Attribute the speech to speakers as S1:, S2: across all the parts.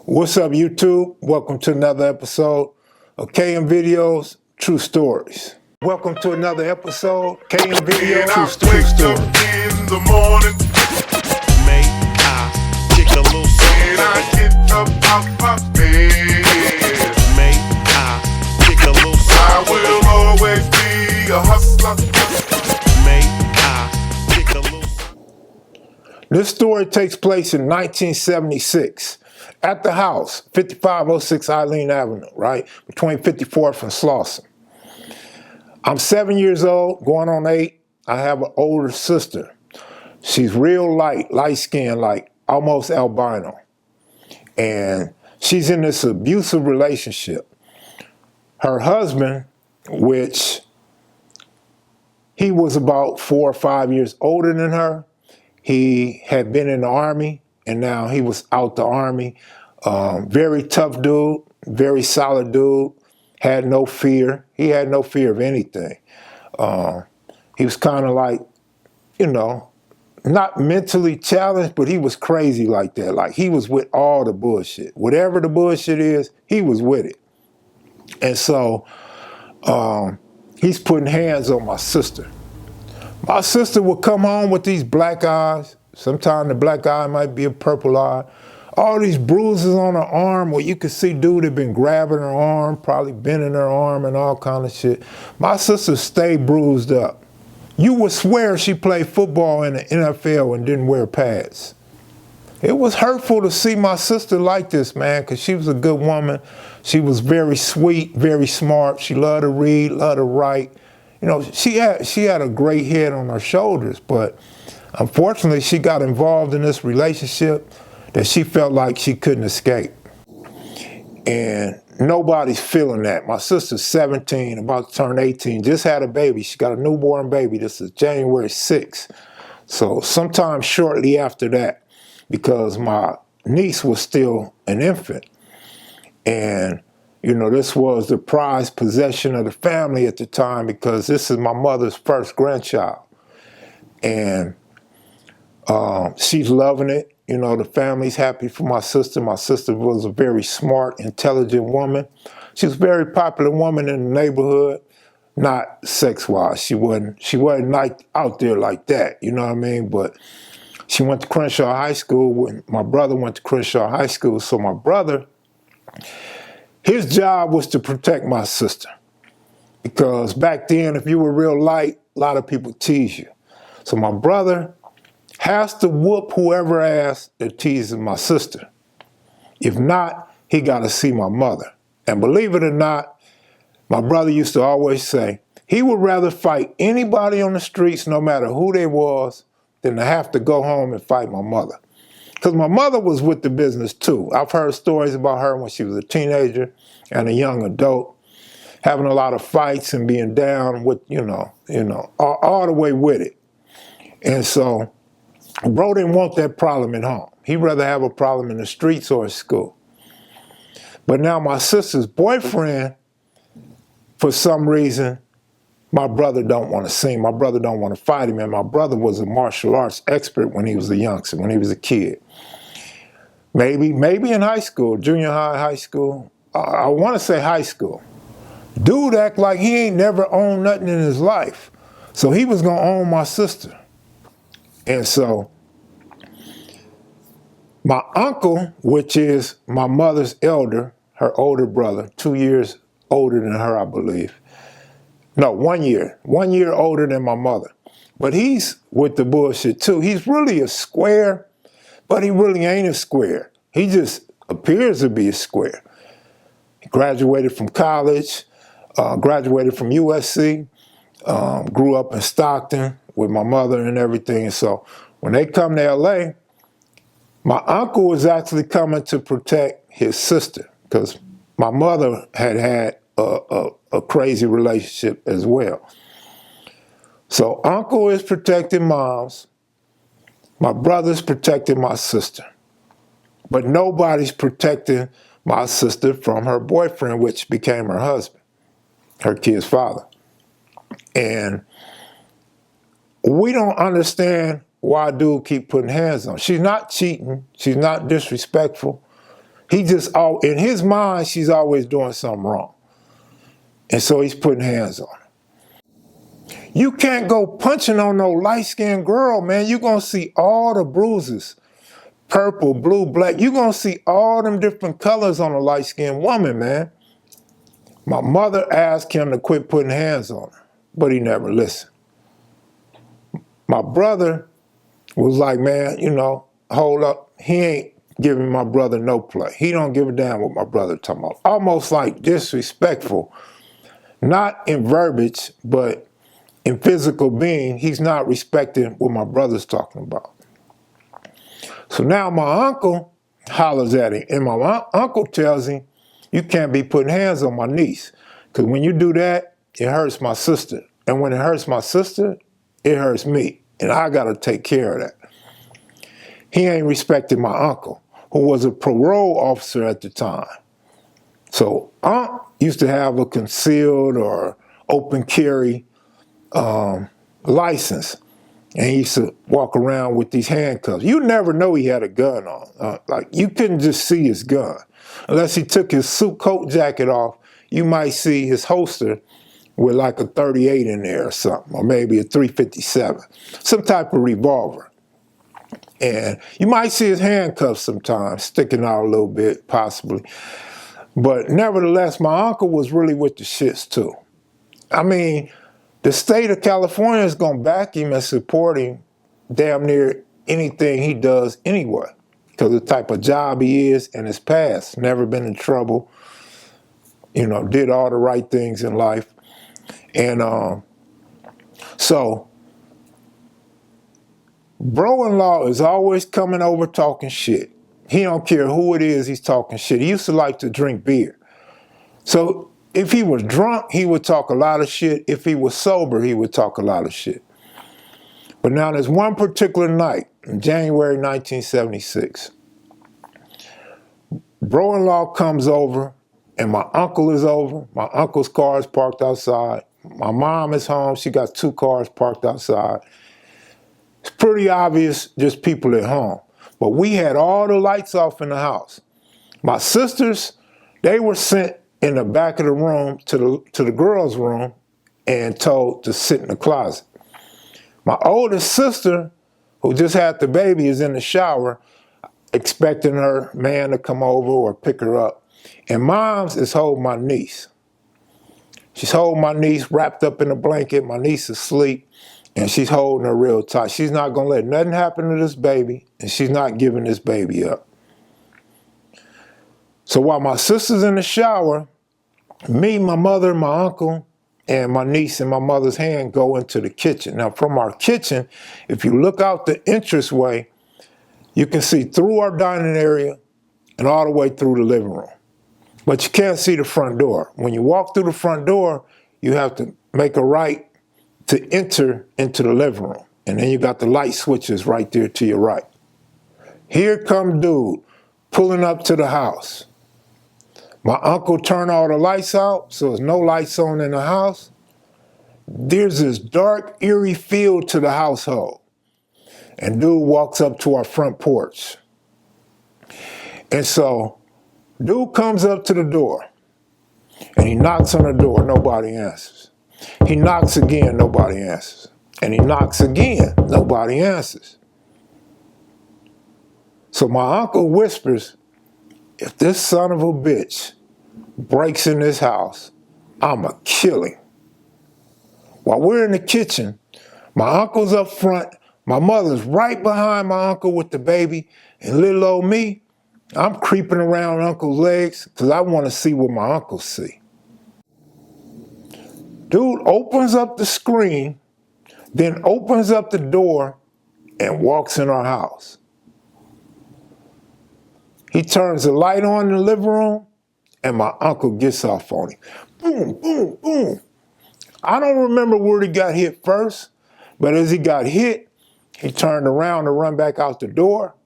S1: What's up, YouTube? Welcome to another episode of KM Videos, True Stories. Welcome to another episode, KM Videos, True Stories.
S2: In the morning,
S3: May I kick a little something?
S2: and I get up out my bed,
S3: May I kick a little
S2: I
S3: something?
S2: will always be a hustler.
S3: May I kick a little something?
S1: This story takes place in 1976 at the house, 5506 Eileen Avenue, right? Between 54th and Slauson. I'm 7 years old, going on 8. I have an older sister. She's real light skinned, like almost albino. And she's in this abusive relationship. Her husband, which he was about 4 or 5 years older than her, he had been in the Army, and now he was out the Army. Very tough dude, very solid dude, had no fear. He had no fear of anything. He was kind of like, not mentally challenged, but he was crazy like that. Like, he was with all the bullshit. Whatever the bullshit is, he was with it. And so he's putting hands on my sister. My sister would come home with these black eyes. Sometimes the black eye might be a purple eye. All these bruises on her arm where you could see dude had been grabbing her arm, probably bending her arm and all kind of shit. My sister stayed bruised up. You would swear she played football in the NFL and didn't wear pads. It was hurtful to see my sister like this, man, because she was a good woman. She was very sweet, very smart. She loved to read, loved to write. She had a great head on her shoulders, but unfortunately she got involved in this relationship that she felt like she couldn't escape. And nobody's feeling that. My sister's 17, about to turn 18, just had a baby. She got a newborn baby. This is January 6th. So sometime shortly after that, because my niece was still an infant. And this was the prized possession of the family at the time because this is my mother's first grandchild. And she's loving it. The family's happy for my sister. My sister was a very smart, intelligent woman. She was a very popular woman in the neighborhood, not sex-wise. She wasn't like out there like that, you know what I mean? But she went to Crenshaw High School when my brother went to Crenshaw High School. So my brother, his job was to protect my sister. Because back then, if you were real light, a lot of people tease you. So my brother has to whoop whoever ass that teases my sister. If not, he got to see my mother. And believe it or not, my brother used to always say he would rather fight anybody on the streets, no matter who they was, than to have to go home and fight my mother. Because my mother was with the business too. I've heard stories about her when she was a teenager and a young adult, having a lot of fights and being down with, all the way with it. And so bro didn't want that problem at home. He'd rather have a problem in the streets or at school. But now my sister's boyfriend, for some reason, my brother don't want to see him. My brother don't want to fight him. And my brother was a martial arts expert when he was a youngster, when he was a kid. Maybe in high school, junior high, high school. I want to say high school. Dude act like he ain't never owned nothing in his life. So he was going to own my sister. And so my uncle, which is my mother's elder, her older brother, 2 years older than her, I believe. No, 1 year. 1 year older than my mother. But he's with the bullshit too. He's really a square, but he really ain't a square. He just appears to be a square. He graduated from college, graduated from USC, grew up in Stockton with my mother and everything. And so when they come to LA, my uncle was actually coming to protect his sister because my mother had a crazy relationship as well. So uncle is protecting moms. My brother's protecting my sister. But nobody's protecting my sister from her boyfriend, which became her husband, her kid's father. And we don't understand why dude keep putting hands on her. She's not cheating. She's not disrespectful. He just, in his mind, she's always doing something wrong. And so he's putting hands on her. You can't go punching on no light-skinned girl, man. You're going to see all the bruises. Purple, blue, black. You're going to see all them different colors on a light-skinned woman, man. My mother asked him to quit putting hands on her, but he never listened. My brother was like, man, hold up. He ain't giving my brother no play. He don't give a damn what my brother talking about. Almost like disrespectful. Not in verbiage, but in physical being, he's not respecting what my brother's talking about. So now my uncle hollers at him, and my uncle tells him, you can't be putting hands on my niece, because when you do that, it hurts my sister. And when it hurts my sister, it hurts me, and I got to take care of that. He ain't respecting my uncle, who was a parole officer at the time. So Unc used to have a concealed or open carry license, and he used to walk around with these handcuffs. You never know he had a gun on. Like, you couldn't just see his gun. Unless he took his suit coat jacket off, you might see his holster with like a 38 in there or something, or maybe a 357, some type of revolver. And you might see his handcuffs sometimes sticking out a little bit, possibly. But nevertheless, my uncle was really with the shits too. I mean, the state of California is going to back him and support him damn near anything he does anyway, because of the type of job he is and his past. Never been in trouble, did all the right things in life. And so, bro-in-law is always coming over talking shit. He don't care who it is, he's talking shit. He used to like to drink beer. So if he was drunk, he would talk a lot of shit. If he was sober, he would talk a lot of shit. But now there's one particular night in January 1976. Bro-in-law comes over, and my uncle is over. My uncle's car is parked outside. My mom is home. She got 2 cars parked outside. It's pretty obvious just people at home. But we had all the lights off in the house. My sisters, they were sent in the back of the room to the girls' room and told to sit in the closet. My oldest sister, who just had the baby, is in the shower expecting her man to come over or pick her up. And mom's is holding my niece. She's holding my niece wrapped up in a blanket. My niece is asleep, and she's holding her real tight. She's not going to let nothing happen to this baby, and she's not giving this baby up. So while my sister's in the shower, me, my mother, my uncle, and my niece and my mother's hand go into the kitchen. Now, from our kitchen, if you look out the entranceway, you can see through our dining area and all the way through the living room. But you can't see the front door. When you walk through the front door, you have to make a right to enter into the living room. And then you got the light switches right there to your right. Here come dude pulling up to the house. My uncle turned all the lights out, so there's no lights on in the house. There's this dark, eerie feel to the household. And dude walks up to our front porch. And so, dude comes up to the door, and he knocks on the door, nobody answers. He knocks again, nobody answers. And he knocks again, nobody answers. So my uncle whispers, if this son of a bitch breaks in this house, I'ma kill him. While we're in the kitchen, my uncle's up front, my mother's right behind my uncle with the baby, and little old me, I'm creeping around uncle's legs because I want to see what my uncle see. Dude opens up the screen, then opens up the door and walks in our house. He turns the light on in the living room, and my uncle gets off on him. Boom, boom, boom. I don't remember where he got hit first, but as he got hit, he turned around to run back out the door,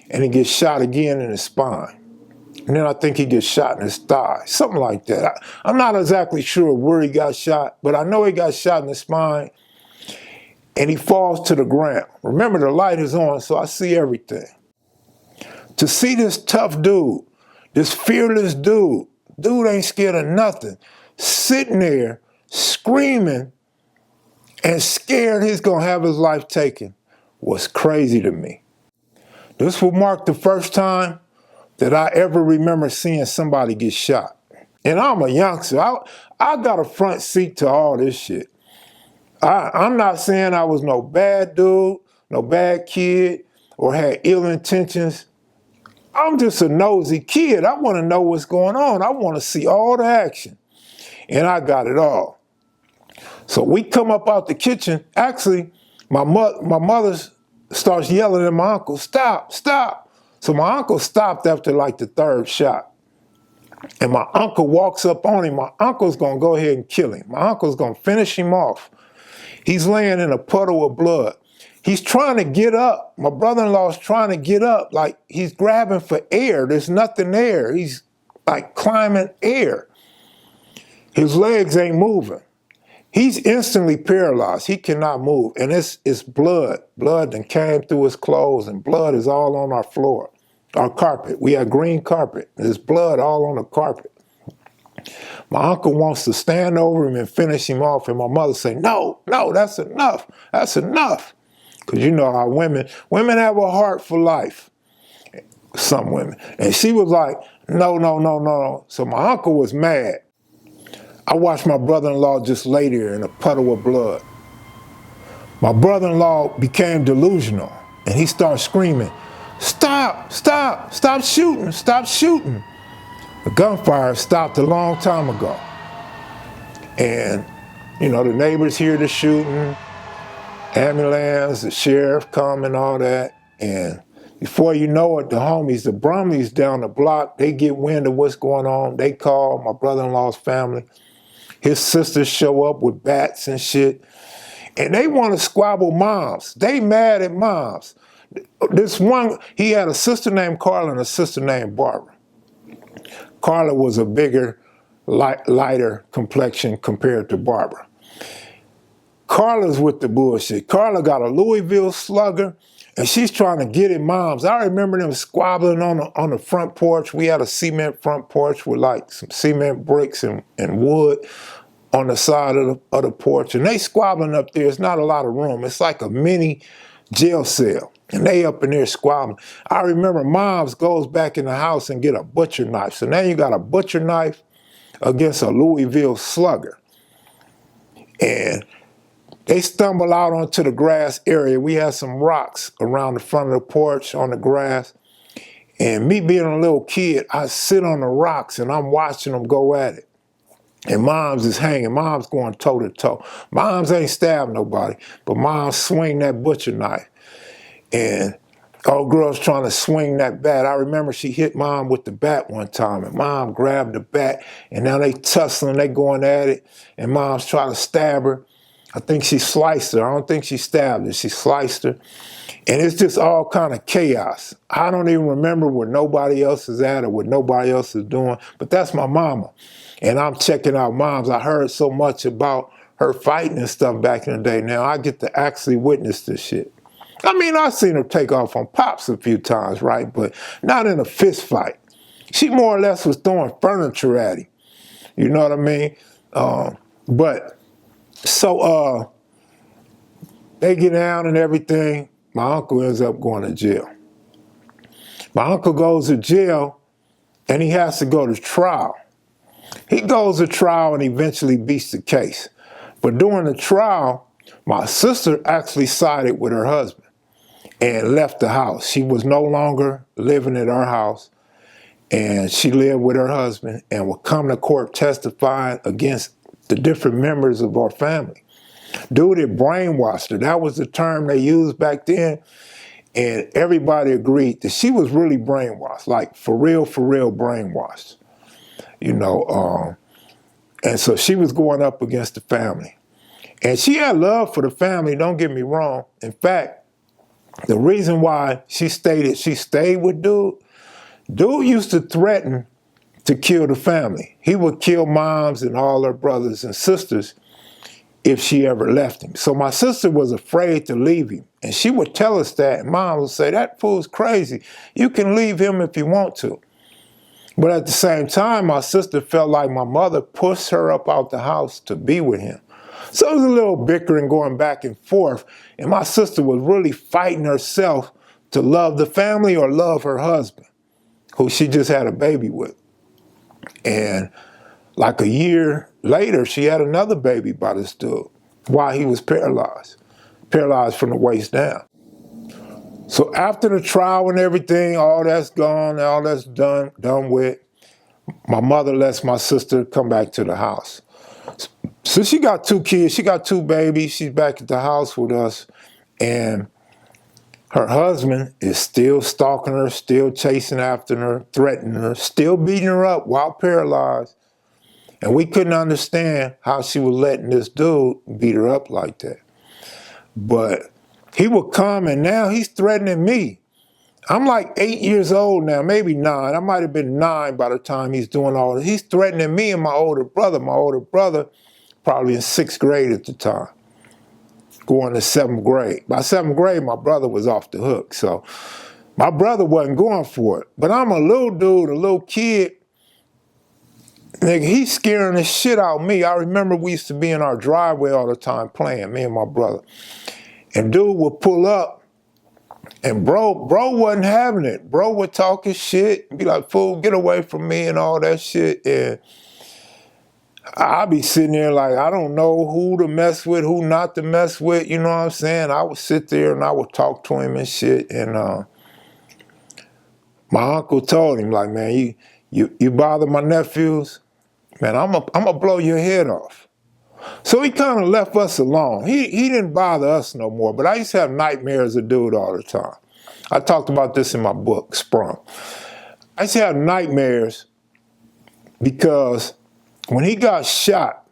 S1: and he gets shot again in his spine. And then I think he gets shot in his thigh, something like that. I'm not exactly sure where he got shot, but I know he got shot in the spine, and he falls to the ground. Remember, the light is on, so I see everything. To see this tough dude This fearless dude ain't scared of nothing, sitting there screaming and scared he's gonna have his life taken was crazy to me. This will mark the first time that I ever remember seeing somebody get shot. And I'm a youngster. I got a front seat to all this shit. I'm not saying I was no bad dude, no bad kid, or had ill intentions. I'm just a nosy kid. I want to know what's going on. I want to see all the action. And I got it all. So we come up out the kitchen. Actually, my mother starts yelling at my uncle, stop, stop. So my uncle stopped after like the third shot. And my uncle walks up on him. My uncle's going to go ahead and kill him. My uncle's going to finish him off. He's laying in a puddle of blood. He's trying to get up. My brother-in-law's trying to get up. Like he's grabbing for air. There's nothing there. He's like climbing air. His legs ain't moving. He's instantly paralyzed. He cannot move. And it's blood. Blood that came through his clothes, and blood is all on our floor, our carpet. We had green carpet. There's blood all on the carpet. My uncle wants to stand over him and finish him off, and my mother say, no, that's enough. That's enough. Because you know how women have a heart for life, some women. And she was like, no. So my uncle was mad. I watched my brother-in-law just lay there in a puddle of blood. My brother-in-law became delusional, and he started screaming, stop shooting, stop shooting. The gunfire stopped a long time ago. And, you know, the neighbors hear the shooting, ambulance, the sheriff come and all that. And before you know it, the homies, the Brumleys down the block, they get wind of what's going on. They call my brother-in-law's family. His sisters show up with bats and shit. And they want to squabble moms. They mad at moms. This one, he had a sister named Carla and a sister named Barbara. Carla was a bigger, lighter complexion compared to Barbara. Carla's with the bullshit. Carla got a Louisville Slugger, and she's trying to get at moms. I remember them squabbling on the front porch. We had a cement front porch with like some cement bricks and wood on the side of the porch. And they squabbling up there. It's not a lot of room. It's like a mini jail cell. And they up in there squabbling. I remember moms goes back in the house and get a butcher knife. So now you got a butcher knife against a Louisville Slugger. And they stumble out onto the grass area. We had some rocks around the front of the porch on the grass. And me being a little kid, I sit on the rocks and I'm watching them go at it. And moms is hanging. Mom's going toe to toe. Moms ain't stabbed nobody, but moms swing that butcher knife. And old girl's trying to swing that bat. I remember she hit mom with the bat one time, and mom grabbed the bat, and now they tussling, they going at it, and mom's trying to stab her. I think she sliced her. I don't think she stabbed her. She sliced her. And it's just all kind of chaos. I don't even remember where nobody else is at or what nobody else is doing, but that's my mama. And I'm checking out moms. I heard so much about her fighting and stuff back in the day. Now I get to actually witness this shit. I mean, I've seen her take off on Pops a few times, right? But not in a fist fight. She more or less was throwing furniture at him. You know what I mean? So they get down and everything. My uncle ends up going to jail. My uncle goes to jail and he has to go to trial. He goes to trial and eventually beats the case. But during the trial, my sister actually sided with her husband and left the house. She was no longer living at our house, and she lived with her husband and would come to court testifying against the different members of our family. Dude had brainwashed her. That was the term they used back then, and everybody agreed that she was really brainwashed, like for real brainwashed. You know, and so she was going up against the family. And she had love for the family, don't get me wrong. In fact, the reason why she stayed with dude used to threaten to kill the family. He would kill moms and all her brothers and sisters if she ever left him. So my sister was afraid to leave him. And she would tell us that, and mom would say, that fool's crazy. You can leave him if you want to. But at the same time, my sister felt like my mother pushed her up out the house to be with him. So it was a little bickering going back and forth, and my sister was really fighting herself to love the family or love her husband, who she just had a baby with. And like a year later, she had another baby by this dude while he was paralyzed from the waist down. So after the trial and everything, all that's gone, all that's done with, my mother lets my sister come back to the house. So she got 2 kids, she got 2 babies, she's back at the house with us, and her husband is still stalking her, still chasing after her, threatening her, still beating her up while paralyzed. And we couldn't understand how she was letting this dude beat her up like that. But he would come, and now he's threatening me. I'm like 8 years old now, maybe 9. I might have been 9 by the time he's doing all this. He's threatening me and my older brother. My older brother, probably in 6th grade at the time, going to 7th grade. By 7th grade, my brother was off the hook. So my brother wasn't going for it. But I'm a little dude, a little kid. Nigga, he's scaring the shit out of me. I remember we used to be in our driveway all the time playing, me and my brother. And dude would pull up, and bro wasn't having it. Bro would talk his shit and be like, fool, get away from me and all that shit. And I'd be sitting there like, I don't know who to mess with, who not to mess with, you know what I'm saying? I would sit there and I would talk to him and shit. And my uncle told him, like, man, you bother my nephews, man, I'm gonna blow your head off. So he kind of left us alone. He didn't bother us no more, but I used to have nightmares of dude all the time. I talked about this in my book, Sprung. I used to have nightmares because when he got shot,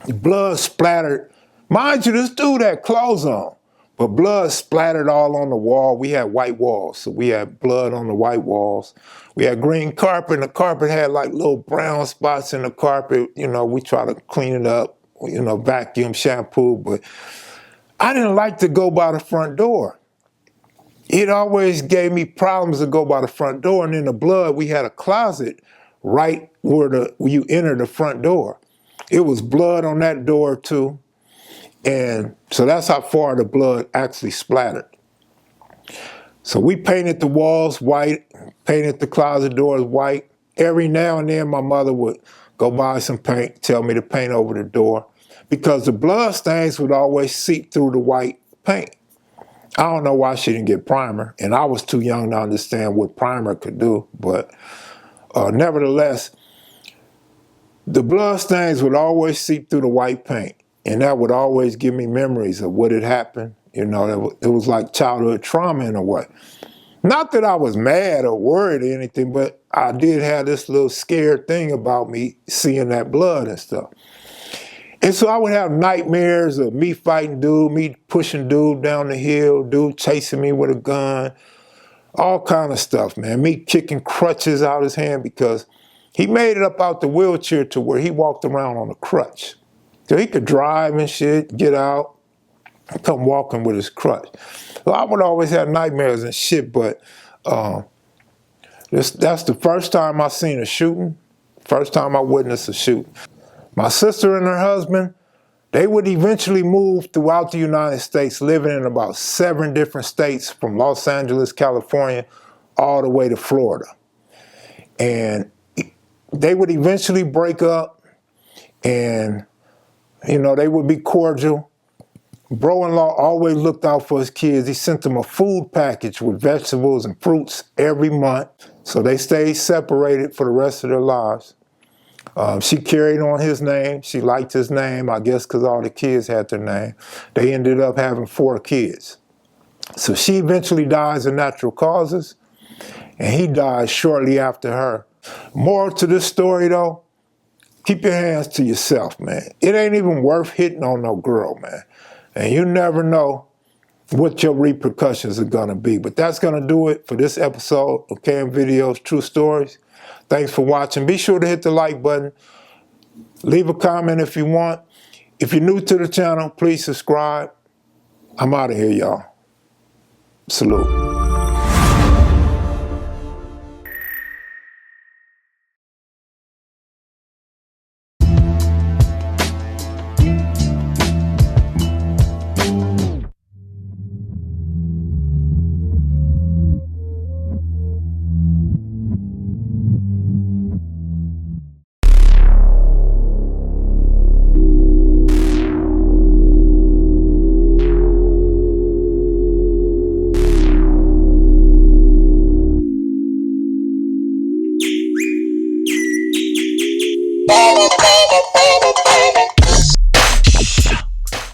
S1: the blood splattered. Mind you, this dude had clothes on, but blood splattered all on the wall. We had white walls, so we had blood on the white walls. We had green carpet, and the carpet had like little brown spots in the carpet. You know, we try to clean it up, you know, vacuum, shampoo, but I didn't like to go by the front door. It always gave me problems to go by the front door, and in the blood, we had a closet right where you enter the front door. It was blood on that door too, and so that's how far the blood actually splattered. So we painted the walls white, painted the closet doors white. Every now and then my mother would go buy some paint, tell me to paint over the door, because the blood stains would always seep through the white paint. I don't know why she didn't get primer, and I was too young to understand what primer could do, but nevertheless, the blood stains would always seep through the white paint, and that would always give me memories of what had happened. You know, it was like childhood trauma in a way. Not that I was mad or worried or anything, but I did have this little scared thing about me seeing that blood and stuff. And so I would have nightmares of me fighting dude, me pushing dude down the hill, dude chasing me with a gun, all kind of stuff, man. Me kicking crutches out his hand because he made it up out the wheelchair to where he walked around on a crutch. So he could drive and shit, get out, and come walking with his crutch. So I would always have nightmares and shit, but that's the first time I seen a shooting, first time I witnessed a shooting. My sister and her husband, they would eventually move throughout the United States, living in about 7 different states from Los Angeles, California, all the way to Florida. And they would eventually break up and, you know, they would be cordial. Bro-in-law always looked out for his kids. He sent them a food package with vegetables and fruits every month. So they stayed separated for the rest of their lives. She carried on his name. She liked his name, I guess because all the kids had their name. They ended up having 4 kids. So she eventually dies of natural causes, and he dies shortly after her. Moral to this story, though, keep your hands to yourself, man. It ain't even worth hitting on no girl, man. And you never know what your repercussions are gonna be. But that's gonna do it for this episode of KM Videos True Stories. Thanks for watching. Be sure to hit the like button. Leave a comment if you want. If you're new to the channel, please subscribe. I'm out of here, y'all. Salute.
S4: Bye.